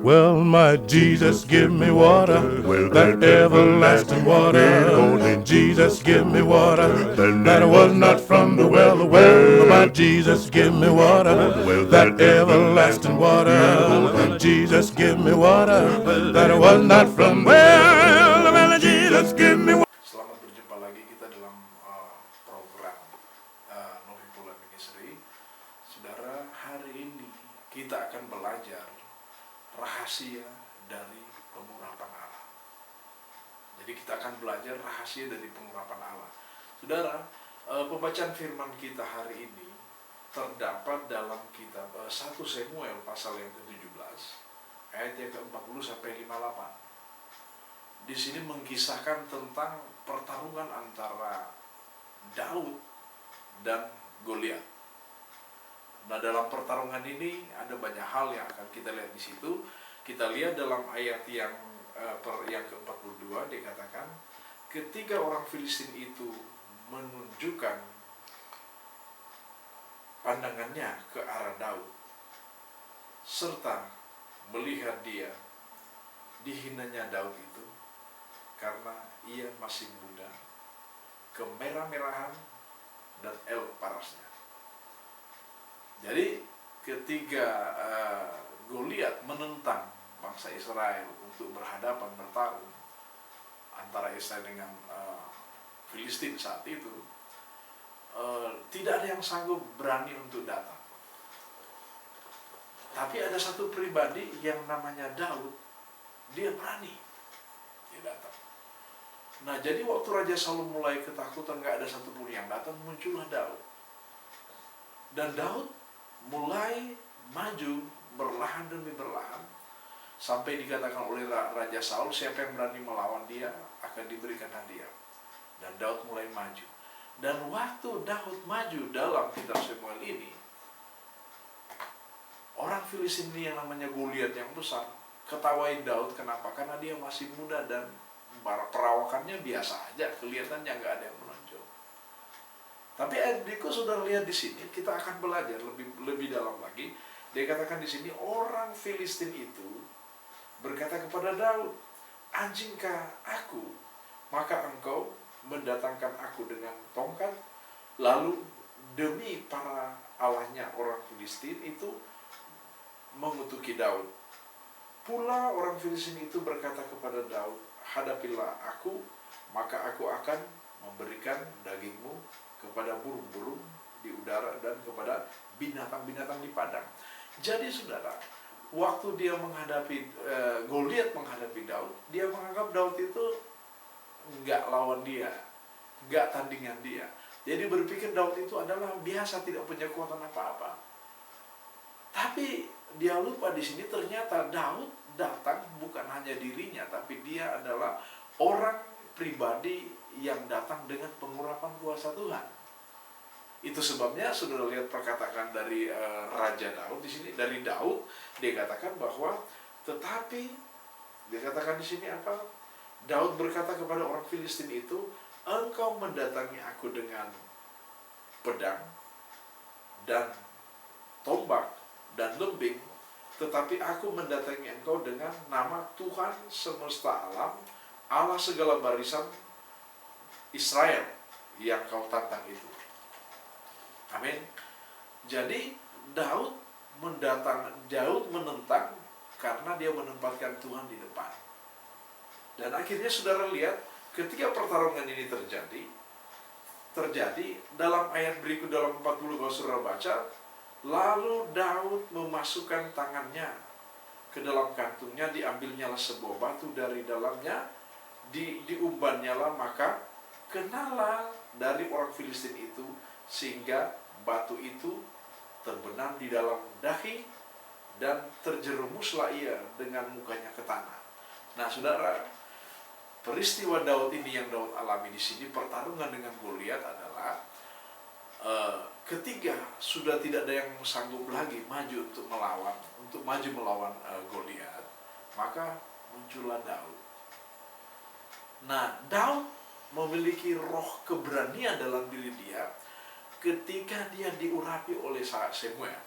Well, my Jesus, give me water, that everlasting water. Only Jesus, give me water, that was not from the well. Well, my Jesus, give me water, that everlasting water. Jesus, give me water, that was not from the well. Well, Jesus, give me water. Selamat berjumpa lagi kita dalam program No People Ministry. Saudara, hari ini kita akan belajar rahasia dari pengurapan Allah. Jadi kita akan belajar rahasia dari pengurapan Allah. Saudara, pembacaan firman kita hari ini terdapat dalam kitab 1 Samuel pasal yang ke-17 ayat yang ke-40 sampai 58. Di sini mengisahkan tentang pertarungan antara Daud dan Goliat. Nah, dalam pertarungan ini ada banyak hal yang akan kita lihat di situ. Kita lihat dalam ayat yang ke-42 dikatakan, ketika orang Filistin itu menunjukkan pandangannya ke arah Daud, serta melihat dia, dihinanya Daud itu karena ia masih muda, kemerah-merahan dan parasnya. Jadi ketika Goliat menentang bangsa Israel untuk bertarung antara Israel dengan Filistin saat itu, tidak ada yang sanggup berani untuk datang. Tapi ada satu pribadi yang namanya Daud, dia berani, dia datang. Nah, jadi waktu Raja Saul mulai ketakutan, gak ada satupun yang datang, muncullah Daud. Dan Daud mulai maju berlahan demi berlahan, sampai dikatakan oleh Raja Saul, siapa yang berani melawan dia akan diberikan hadiah. Dan Daud mulai maju. Dan waktu Daud maju dalam kitab Samuel ini, orang Filistin yang namanya Goliat yang besar ketawain Daud. Kenapa? Karena dia masih muda dan perawakannya biasa aja, kelihatannya nggak ada yang menonjol. Tapi adikku sudah lihat di sini, kita akan belajar lebih dalam lagi. Dia katakan di sini, orang Filistin itu berkata kepada Daud, anjingkah aku, maka engkau mendatangkan aku dengan tongkat, lalu demi para allahnya orang Filistin itu mengutuki Daud. Pula orang Filistin itu berkata kepada Daud, hadapilah aku, maka aku akan memberikan dagingmu kepada burung-burung di udara dan kepada binatang-binatang di padang. Jadi saudara, waktu dia menghadapi Goliat menghadapi Daud, dia menganggap Daud itu enggak lawan dia, enggak tandingan dia. Jadi berpikir Daud itu adalah biasa, tidak punya kekuatan apa-apa. Tapi dia lupa di sini ternyata Daud datang bukan hanya dirinya, tapi dia adalah orang pribadi yang datang dengan pengurapan kuasa Tuhan. Itu sebabnya saudara lihat perkataan dari Raja Daud di sini, dari Daud dia katakan bahwa tetapi dia katakan di sini apa? Daud berkata kepada orang Filistin itu, engkau mendatangi aku dengan pedang dan tombak dan lembing, tetapi aku mendatangi engkau dengan nama Tuhan semesta alam, Allah segala barisan Israel yang kau tantang itu. Amin. Jadi Daud menentang karena dia menempatkan Tuhan di depan. Dan akhirnya saudara lihat ketika pertarungan ini terjadi dalam ayat berikut dalam 40 kalau saudara baca, lalu Daud memasukkan tangannya ke dalam kantungnya, diambilnyalah sebuah batu dari dalamnya, diumbannyalah, maka kenalah dari orang Filistin itu, sehingga batu itu terbenam di dalam dahi dan terjerumuslah ia dengan mukanya ke tanah. Nah saudara, peristiwa Daud ini yang Daud alami di sini, pertarungan dengan Goliat adalah ketika sudah tidak ada yang sanggup lagi maju melawan Goliat, maka muncullah Daud. Nah, Daud memiliki roh keberanian dalam diri dia ketika dia diurapi oleh Samuel.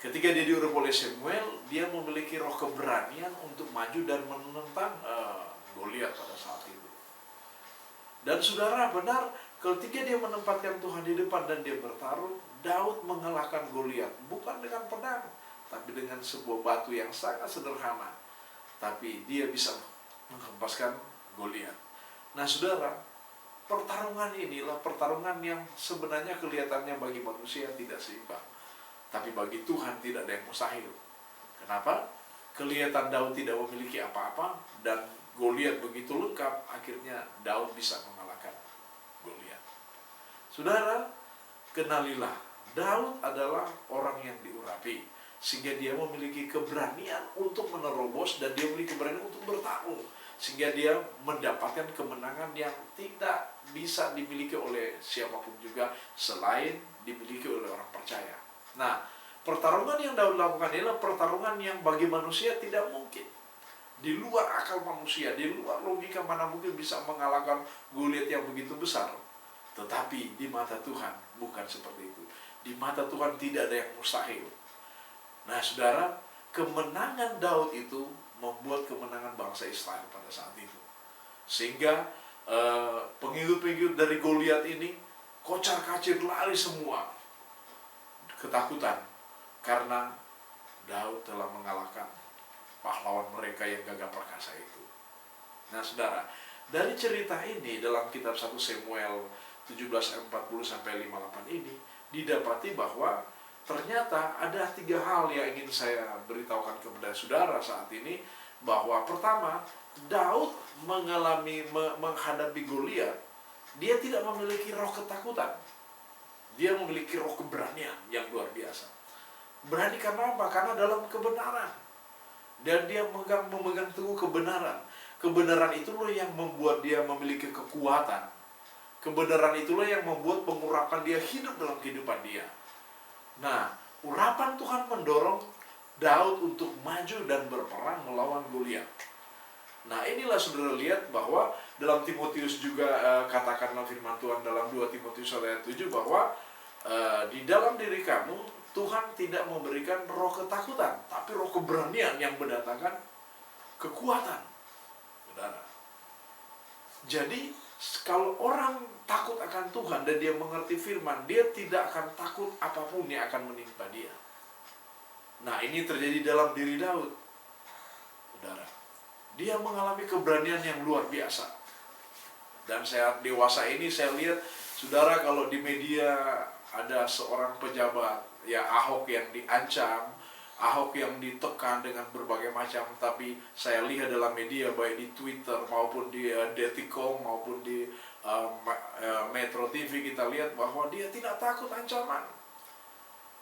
Ketika dia diurup oleh Samuel, dia memiliki roh keberanian untuk maju dan menentang Goliat pada saat itu. Dan saudara, benar, ketika dia menempatkan Tuhan di depan dan dia bertarung, Daud mengalahkan Goliat bukan dengan pedang, tapi dengan sebuah batu yang sangat sederhana. Tapi dia bisa menghempaskan Goliat. Nah saudara, pertarungan inilah pertarungan yang sebenarnya kelihatannya bagi manusia tidak seimbang. Tapi bagi Tuhan tidak ada yang mustahil. Kenapa? Kelihatan Daud tidak memiliki apa-apa dan Goliat begitu lengkap, akhirnya Daud bisa mengalahkan Goliat. Saudara, kenalilah, Daud adalah orang yang diurapi, sehingga dia memiliki keberanian untuk menerobos dan dia memiliki keberanian untuk bertarung, sehingga dia mendapatkan kemenangan yang tidak bisa dimiliki oleh siapapun juga selain dimiliki oleh orang percaya. Nah, pertarungan yang Daud lakukan adalah pertarungan yang bagi manusia tidak mungkin. Di luar akal manusia, di luar logika, mana mungkin bisa mengalahkan Goliat yang begitu besar. Tetapi di mata Tuhan bukan seperti itu. Di mata Tuhan tidak ada yang mustahil. Nah saudara, kemenangan Daud itu membuat kemenangan bangsa Israel pada saat itu. Sehingga pengikut-pengikut dari Goliat ini kocar-kacir lari semua. Ketakutan karena Daud telah mengalahkan pahlawan mereka yang gagah perkasa itu. Nah saudara, dari cerita ini dalam kitab 1 Samuel 17:40-58 ini didapati bahwa ternyata ada 3 hal yang ingin saya beritahukan kepada saudara saat ini. Bahwa pertama, Daud menghadapi Goliat, dia tidak memiliki roh ketakutan. Dia memiliki roh keberanian yang luar biasa. Berani karena apa? Karena dalam kebenaran. Dan dia memegang teguh kebenaran. Kebenaran itulah yang membuat dia memiliki kekuatan. Kebenaran itulah yang membuat pengurapan dia hidup dalam kehidupan dia. Nah, urapan Tuhan mendorong Daud untuk maju dan berperang melawan Goliat. Nah, inilah saudara lihat bahwa dalam Timotius juga katakanlah firman Tuhan dalam 2 Timotius ayat 7 bahwa di dalam diri kamu Tuhan tidak memberikan roh ketakutan, tapi roh keberanian yang mendatangkan kekuatan. Saudara. Jadi kalau orang takut akan Tuhan dan dia mengerti firman, dia tidak akan takut apapun yang akan menimpa dia. Nah, ini terjadi dalam diri Daud. Saudara. Dia mengalami keberanian yang luar biasa. Dan saya dewasa ini saya lihat, saudara, kalau di media ada seorang pejabat, ya Ahok yang diancam, Ahok yang ditekan dengan berbagai macam, tapi saya lihat dalam media baik di Twitter maupun di Detikcom maupun di Metro TV, kita lihat bahwa dia tidak takut ancaman.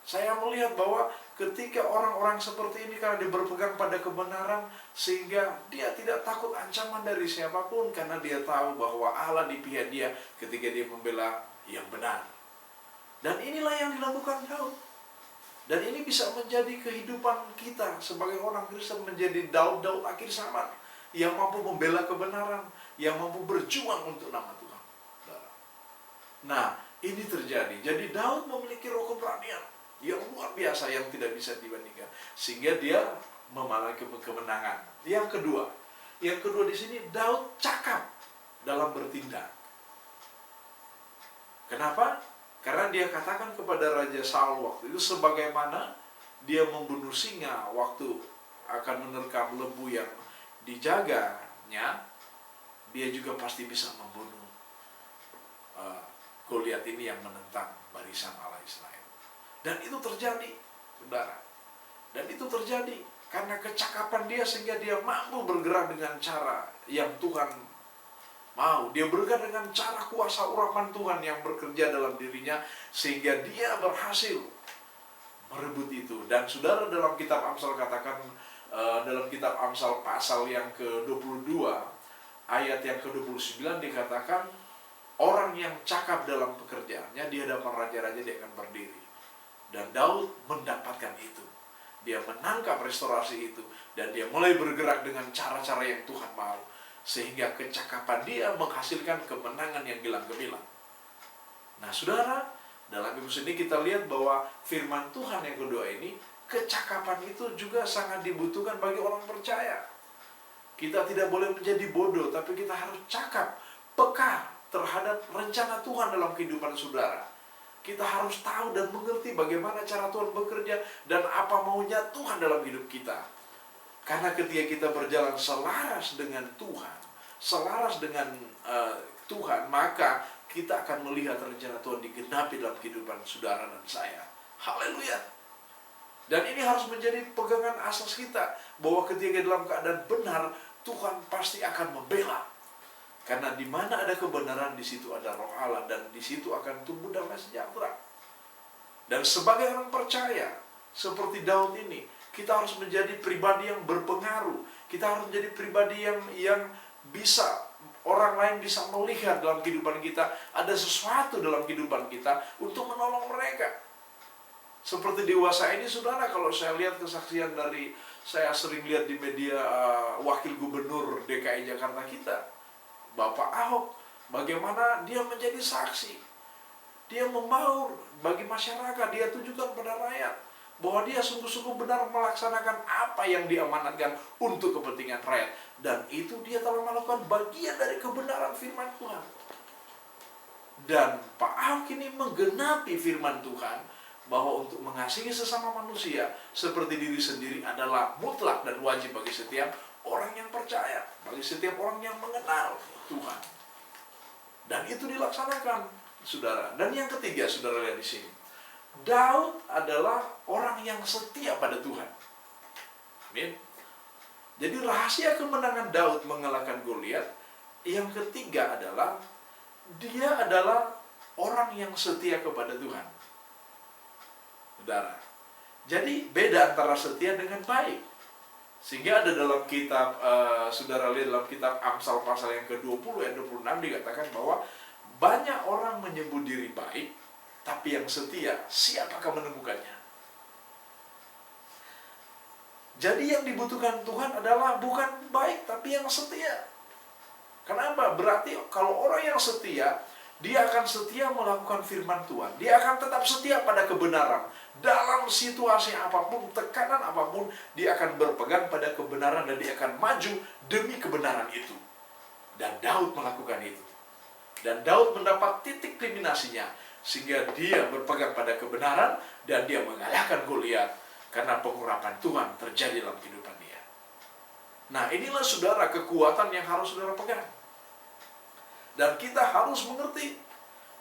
Saya melihat bahwa ketika orang-orang seperti ini karena dia berpegang pada kebenaran, sehingga dia tidak takut ancaman dari siapapun karena dia tahu bahwa Allah di pihak dia ketika dia membela yang benar. Dan inilah yang dilakukan Daud. Dan ini bisa menjadi kehidupan kita sebagai orang Kristen, menjadi Daud-Daud akhir zaman yang mampu membela kebenaran, yang mampu berjuang untuk nama Tuhan. Nah, ini terjadi. Jadi Daud memiliki roh keberanian yang luar biasa yang tidak bisa dibandingkan, sehingga dia memiliki kemenangan. Yang kedua di sini Daud cakap dalam bertindak. Kenapa? Karena dia katakan kepada Raja Saul waktu itu, sebagaimana dia membunuh singa waktu akan menerkam lembu yang dijaganya, dia juga pasti bisa membunuh Goliat ini yang menentang barisan Allah Israel. Dan itu terjadi, saudara. Dan itu terjadi karena kecakapan dia, sehingga dia mampu bergerak dengan cara yang Tuhan mau. Dia bergerak dengan cara kuasa urapan Tuhan yang bekerja dalam dirinya, sehingga dia berhasil merebut itu. Dan saudara, dalam kitab Amsal katakan, dalam kitab Amsal pasal yang ke-22 ayat yang ke-29 dikatakan, orang yang cakap dalam pekerjaannya di hadapan raja-raja dia akan berdiri. Dan Daud mendapatkan itu. Dia menangkap restorasi itu, dan dia mulai bergerak dengan cara-cara yang Tuhan mau, sehingga kecakapan dia menghasilkan kemenangan yang gilang gemilang. Nah saudara, dalam episode ini kita lihat bahwa firman Tuhan yang kedua ini kecakapan itu juga sangat dibutuhkan bagi orang percaya. Kita tidak boleh menjadi bodoh, tapi kita harus cakap, peka terhadap rencana Tuhan dalam kehidupan saudara. Kita harus tahu dan mengerti bagaimana cara Tuhan bekerja dan apa maunya Tuhan dalam hidup kita. Karena ketika kita berjalan selaras dengan Tuhan, selaras dengan Tuhan, maka kita akan melihat rencana Tuhan digenapi dalam kehidupan saudara dan saya. Haleluya. Dan ini harus menjadi pegangan asas kita, bahwa ketika dalam keadaan benar, Tuhan pasti akan membela. Karena di mana ada kebenaran, di situ ada Roh Allah, dan di situ akan tumbuh damai sejahtera. Dan sebagai orang percaya, seperti Daud ini, kita harus menjadi pribadi yang berpengaruh. Kita harus menjadi pribadi yang bisa orang lain bisa melihat dalam kehidupan kita, ada sesuatu dalam kehidupan kita untuk menolong mereka. Seperti dewasa ini, saudara, kalau saya lihat kesaksian dari, saya sering lihat di media Wakil Gubernur DKI Jakarta kita, Bapak Ahok, bagaimana dia menjadi saksi. Dia memaur bagi masyarakat, dia tunjukkan pada rakyat bahwa dia sungguh-sungguh benar melaksanakan apa yang diamanatkan untuk kepentingan rakyat. Dan itu dia telah melakukan bagian dari kebenaran firman Tuhan. Dan Pak Ahok ini menggenapi firman Tuhan, bahwa untuk mengasihi sesama manusia seperti diri sendiri adalah mutlak dan wajib bagi setiap orang yang percaya, bagi setiap orang yang mengenal Tuhan. Dan itu dilaksanakan, saudara. Dan yang ketiga, saudara lihat di sini, Daud adalah orang yang setia pada Tuhan. Amin. Jadi rahasia kemenangan Daud mengalahkan Goliat, yang ketiga adalah dia adalah orang yang setia kepada Tuhan. Saudara. Jadi beda antara setia dengan baik. Sehingga ada dalam kitab, saudara lihat dalam kitab Amsal pasal yang ke-20 ayat 26 dikatakan bahwa banyak orang menyebut diri baik, tapi yang setia, siapakah menemukannya? Jadi yang dibutuhkan Tuhan adalah bukan baik, tapi yang setia. Kenapa? Berarti kalau orang yang setia, dia akan setia melakukan firman Tuhan. Dia akan tetap setia pada kebenaran. Dalam situasi apapun, tekanan apapun, dia akan berpegang pada kebenaran dan dia akan maju demi kebenaran itu. Dan Daud melakukan itu. Dan Daud mendapat titik kulminasinya, sehingga dia berpegang pada kebenaran dan dia mengalahkan Goliat karena pengurapan Tuhan terjadi dalam kehidupan dia. Nah, inilah saudara kekuatan yang harus saudara pegang. Dan kita harus mengerti,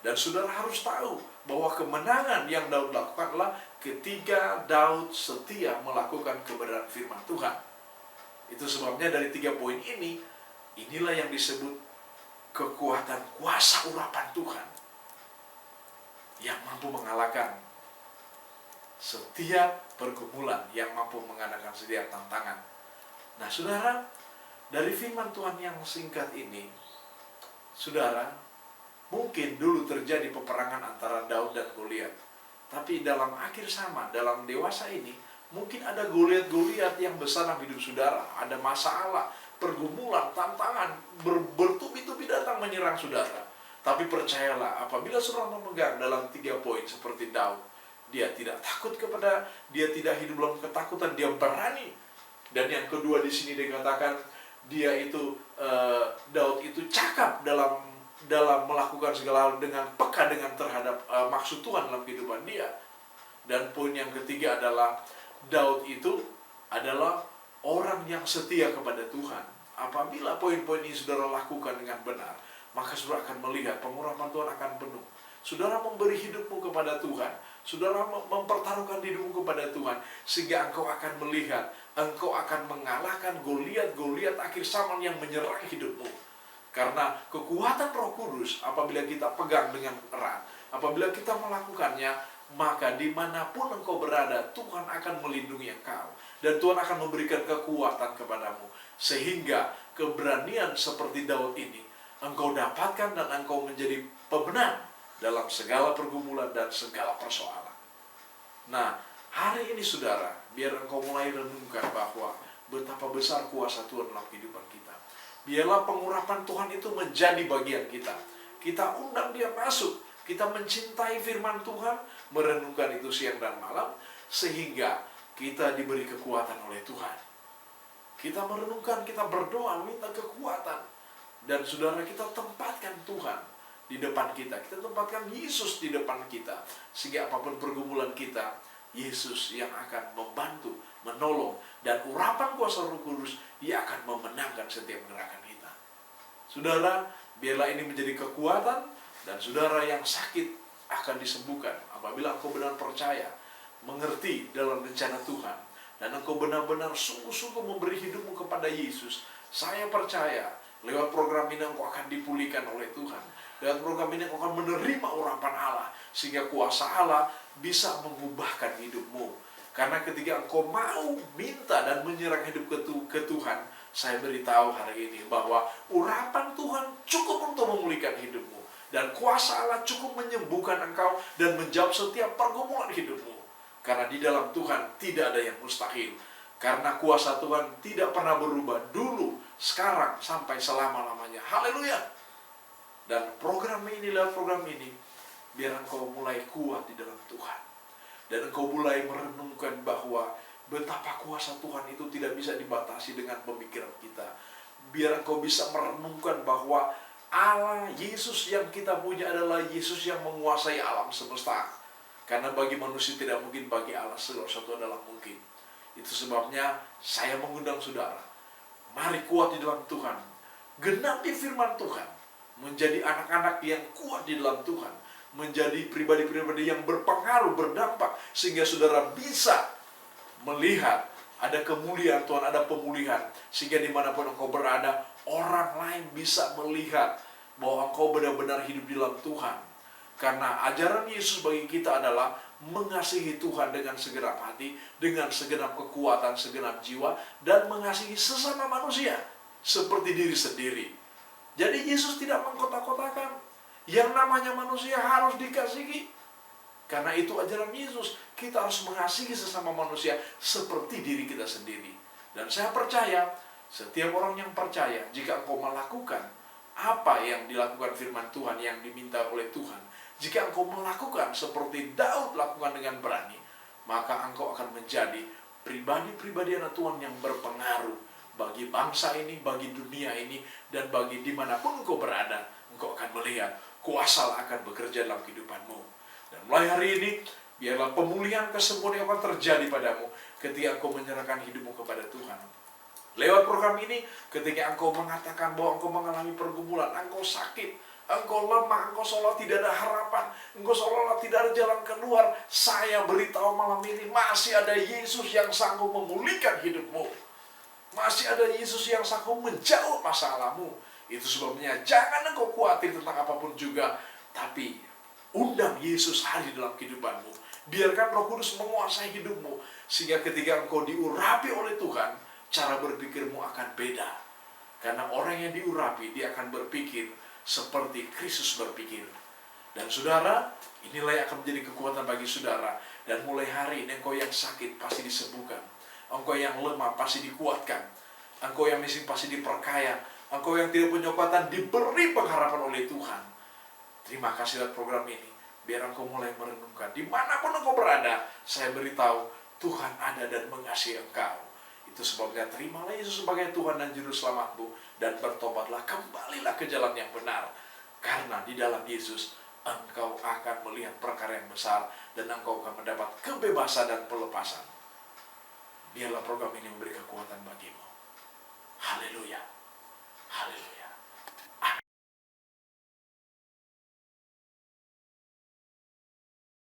dan saudara harus tahu bahwa kemenangan yang Daud lakukan adalah ketika Daud setia melakukan kebenaran firman Tuhan. Itu sebabnya dari 3 poin ini, inilah yang disebut kekuatan kuasa urapan Tuhan yang mampu mengalahkan setiap pergumulan, yang mampu mengadakan setiap tantangan. Nah, saudara, dari firman Tuhan yang singkat ini, saudara, mungkin dulu terjadi peperangan antara Daud dan Goliat. Tapi dalam akhir zaman, dalam dewasa ini, mungkin ada Goliat-Goliat yang besar dalam hidup saudara. Ada masalah, pergumulan, tantangan, bertubi-tubi datang menyerang saudara. Tapi percayalah, apabila saudara memegang dalam 3 poin seperti Daud, dia tidak takut dia tidak hidup dalam ketakutan, dia berani. Dan yang kedua di sini dikatakan, Daud itu cakap dalam melakukan segala hal dengan peka terhadap maksud Tuhan dalam kehidupan dia. Dan poin yang ketiga adalah Daud itu adalah orang yang setia kepada Tuhan. Apabila poin-poin ini saudara lakukan dengan benar, maka saudara akan melihat pengurapan Tuhan akan penuh. Saudara memberi hidupmu kepada Tuhan, saudara mempertaruhkan hidupmu kepada Tuhan, sehingga engkau akan melihat, engkau akan mengalahkan Goliat akhir zaman yang menyerang hidupmu. Karena kekuatan Roh Kudus, apabila kita pegang dengan erat, apabila kita melakukannya, maka dimanapun engkau berada, Tuhan akan melindungi engkau. Dan Tuhan akan memberikan kekuatan kepadamu. Sehingga keberanian seperti Daud ini, engkau dapatkan dan engkau menjadi pemenang dalam segala pergumulan dan segala persoalan. Nah, hari ini saudara, biar engkau mulai renungkan bahwa betapa besar kuasa Tuhan dalam kehidupan kita. Biarlah pengurapan Tuhan itu menjadi bagian kita. Kita undang dia masuk. Kita mencintai firman Tuhan, merenungkan itu siang dan malam, sehingga kita diberi kekuatan oleh Tuhan. Kita merenungkan, kita berdoa, minta kekuatan. Dan saudara, kita tempatkan Tuhan di depan kita. Kita tempatkan Yesus di depan kita. Sehingga apapun pergumulan kita, Yesus yang akan membantu, menolong. Dan urapan kuasa Roh Kudus, Dia akan memenangkan setiap gerakan kita. Saudara, biarlah ini menjadi kekuatan. Dan saudara yang sakit akan disembuhkan. Apabila engkau benar percaya, mengerti dalam rencana Tuhan. Dan engkau benar-benar sungguh-sungguh memberi hidupmu kepada Yesus. Saya percaya, lewat program ini engkau akan dipulihkan oleh Tuhan. Lewat program ini engkau akan menerima urapan Allah. Sehingga kuasa Allah bisa mengubahkan hidupmu. Karena ketika engkau mau minta dan menyerang hidup ke Tuhan, saya beritahu hari ini bahwa urapan Tuhan cukup untuk memulihkan hidupmu. Dan kuasa Allah cukup menyembuhkan engkau dan menjawab setiap pergumulan hidupmu. Karena di dalam Tuhan tidak ada yang mustahil. Karena kuasa Tuhan tidak pernah berubah dulu, sekarang, sampai selama-lamanya. Haleluya! Dan lewat program ini, biar engkau mulai kuat di dalam Tuhan. Dan engkau mulai merenungkan bahwa betapa kuasa Tuhan itu tidak bisa dibatasi dengan pemikiran kita. Biar engkau bisa merenungkan bahwa Allah, Yesus yang kita punya adalah Yesus yang menguasai alam semesta. Karena bagi manusia tidak mungkin, bagi Allah segala sesuatu adalah mungkin. Itu sebabnya saya mengundang saudara, mari kuat di dalam Tuhan. Genapi firman Tuhan. Menjadi anak-anak yang kuat di dalam Tuhan. Menjadi pribadi-pribadi yang berpengaruh, berdampak. Sehingga saudara bisa melihat ada kemuliaan Tuhan, ada pemulihan. Sehingga dimanapun engkau berada, orang lain bisa melihat bahwa engkau benar-benar hidup di dalam Tuhan. Karena ajaran Yesus bagi kita adalah mengasihi Tuhan dengan segenap hati, dengan segenap kekuatan, segenap jiwa, dan mengasihi sesama manusia seperti diri sendiri. Jadi Yesus tidak mengkotak-kotakan. Yang namanya manusia harus dikasihi. Karena itu ajaran Yesus. Kita harus mengasihi sesama manusia seperti diri kita sendiri. Dan saya percaya, setiap orang yang percaya, jika engkau melakukan apa yang dilakukan firman Tuhan, yang diminta oleh Tuhan, jika engkau melakukan seperti Daud lakukan dengan berani, maka engkau akan menjadi pribadi-pribadi anak Tuhan yang berpengaruh bagi bangsa ini, bagi dunia ini, dan bagi dimanapun engkau berada. Engkau akan melihat kuasa Allah akan bekerja dalam kehidupanmu. Dan mulai hari ini, biarlah pemulihan, kesembuhan yang akan terjadi padamu ketika engkau menyerahkan hidupmu kepada Tuhan. Lewat program ini, ketika engkau mengatakan bahwa engkau mengalami pergumulan, engkau sakit, engkau lemah, engkau seolah tidak ada harapan, engkau seolah tidak ada jalan keluar, saya beritahu malam ini, masih ada Yesus yang sanggup memulihkan hidupmu. Masih ada Yesus yang sanggup menjawab masalahmu. Itu sebabnya jangan engkau khawatir tentang apapun juga, tapi undang Yesus hadir dalam kehidupanmu. Biarkan Roh Kudus menguasai hidupmu, sehingga ketika engkau diurapi oleh Tuhan, cara berpikirmu akan beda. Karena orang yang diurapi, dia akan berpikir seperti Kristus berpikir. Dan saudara, inilah yang akan menjadi kekuatan bagi saudara. Dan mulai hari ini, engkau yang sakit pasti disembuhkan. Engkau yang lemah pasti dikuatkan. Engkau yang miskin pasti diperkaya. Engkau yang tidak punya kekuatan diberi pengharapan oleh Tuhan. Terima kasih lewat program ini. Biar engkau mulai merenungkan. Dimanapun engkau berada, saya beritahu Tuhan ada dan mengasihi engkau. Itu sebabnya terimalah Yesus sebagai Tuhan dan Juru Selamatmu. Dan bertobatlah, kembalilah ke jalan yang benar. Karena di dalam Yesus, engkau akan melihat perkara yang besar. Dan engkau akan mendapat kebebasan dan pelepasan. Biarlah program ini memberi kekuatan bagimu. Haleluya. Haleluya.